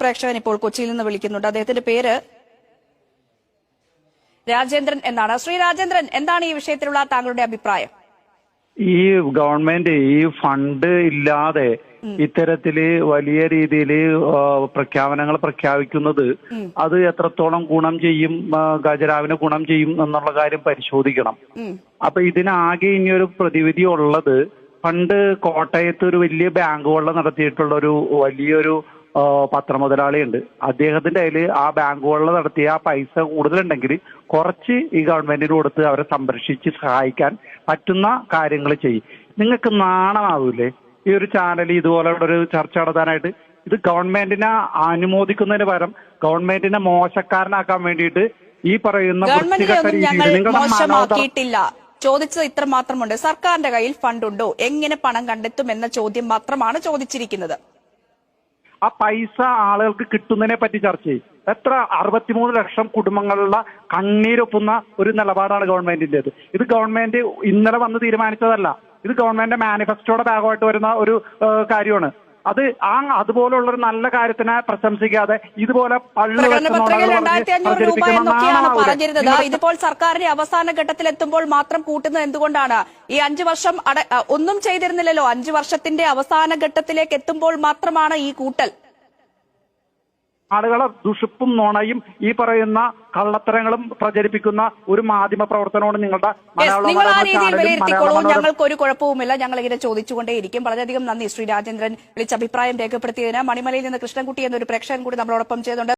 പ്രേക്ഷകൻ ഇപ്പോൾ കൊച്ചിയിൽ നിന്ന് വിളിക്കുന്നുണ്ട്. അദ്ദേഹത്തിന്റെ പേര് രാജേന്ദ്രൻ എന്നാണ്. ശ്രീ രാജേന്ദ്രൻ, എന്താണ് ഈ വിഷയത്തിലുള്ള താങ്കളുടെ അഭിപ്രായം? ഈ ഗവൺമെന്റ് ഈ ഫണ്ട് ഇല്ലാതെ ഇത്തരത്തില് വലിയ രീതിയിൽ പ്രഖ്യാപനങ്ങൾ പ്രഖ്യാപിക്കുന്നത് അത് എത്രത്തോളം ഗുണം ചെയ്യും, ഖജനാവിന് ഗുണം ചെയ്യും എന്നുള്ള കാര്യം പരിശോധിക്കണം. അപ്പൊ ഇതിനാകെ ഇനിയൊരു പ്രതിവിധി ഉള്ളത്, പണ്ട് കോട്ടയത്ത് ഒരു വലിയ ബാങ്ക് കൊള്ള നടത്തിയിട്ടുള്ള ഒരു വലിയൊരു പത്രമുതലാളിയുണ്ട്. അദ്ദേഹത്തിന്റെ കയ്യിൽ ആ ബാങ്ക് കൊള്ള നടത്തിയ ആ പൈസ കൂടുതലുണ്ടെങ്കിൽ കുറച്ച് ഈ ഗവൺമെന്റിന് കൊടുത്ത് അവരെ സംരക്ഷിച്ച് സഹായിക്കാൻ പറ്റുന്ന കാര്യങ്ങൾ ചെയ്യും. നിങ്ങൾക്ക് നാണമാവൂലേ ഈ ഒരു ചാനൽ ഇതുപോലുള്ള ഒരു ചർച്ച നടത്താനായിട്ട്? ഇത് ഗവൺമെന്റിനെ അനുമോദിക്കുന്നതിന് പകരം ഗവൺമെന്റിനെ മോശക്കാരനാക്കാൻ വേണ്ടിയിട്ട് ഈ പറയുന്ന മോശമാക്കിയിട്ടില്ല. ചോദിച്ചത് ഇത്ര മാത്രമുണ്ട്, സർക്കാരിന്റെ കയ്യിൽ ഫണ്ടുണ്ടോ, എങ്ങനെ പണം കണ്ടെത്തും എന്ന ചോദ്യം മാത്രമാണ് ചോദിച്ചിരിക്കുന്നത്. ആ പൈസ ആളുകൾക്ക് കിട്ടുന്നതിനെ പറ്റി ചർച്ച ചെയ്യും. എത്ര 63 ലക്ഷം കുടുംബങ്ങളുള്ള കണ്ണീരൊപ്പുന്ന ഒരു നിലപാടാണ് ഗവൺമെന്റിന്റേത്. ഇത് ഗവൺമെന്റ് ഇന്നലെ വന്ന് തീരുമാനിച്ചതല്ല. ഇത് ഗവൺമെന്റ് മാനിഫെസ്റ്റോയുടെ ഭാഗമായിട്ട് വരുന്ന ഒരു കാര്യമാണ്. അത് അതുപോലുള്ള ഒരു നല്ല കാര്യത്തിനെ പ്രശംസിക്കാതെ ഇതുപോലെ പറഞ്ഞിരുന്നത്. ഇതിപ്പോൾ സർക്കാരിന്റെ അവസാന ഘട്ടത്തിൽ എത്തുമ്പോൾ മാത്രം കൂട്ടുന്നത് എന്തുകൊണ്ടാണ്? ഈ 5 വർഷം ഒന്നും ചെയ്തിരുന്നില്ലല്ലോ. 5 വർഷത്തിന്റെ അവസാന ഘട്ടത്തിലേക്ക് എത്തുമ്പോൾ മാത്രമാണ് ഈ കൂട്ടൽ. ആളുകളെ ദുഷിപ്പും നുണയും ഈ പറയുന്ന കള്ളത്തരങ്ങളും പ്രചരിപ്പിക്കുന്ന ഒരു മാധ്യമ പ്രവർത്തനമാണ് നിങ്ങളുടെ നിങ്ങൾ ആ രീതിയിൽ വിലയിരുത്തിക്കോളൂ. ഞങ്ങൾക്ക് ഒരു കുഴപ്പവുമില്ല. ഞങ്ങൾ ഇങ്ങനെ ചോദിച്ചുകൊണ്ടേയിരിക്കും. വളരെയധികം നന്ദി ശ്രീ രാജേന്ദ്രൻ വിളിച്ച അഭിപ്രായം രേഖപ്പെടുത്തിയതിന്. മണിമലയിൽ നിന്ന് കൃഷ്ണൻകുട്ടി എന്നൊരു പ്രേക്ഷകൻ കൂടി നമ്മളോടൊപ്പം ചെയ്തുകൊണ്ട്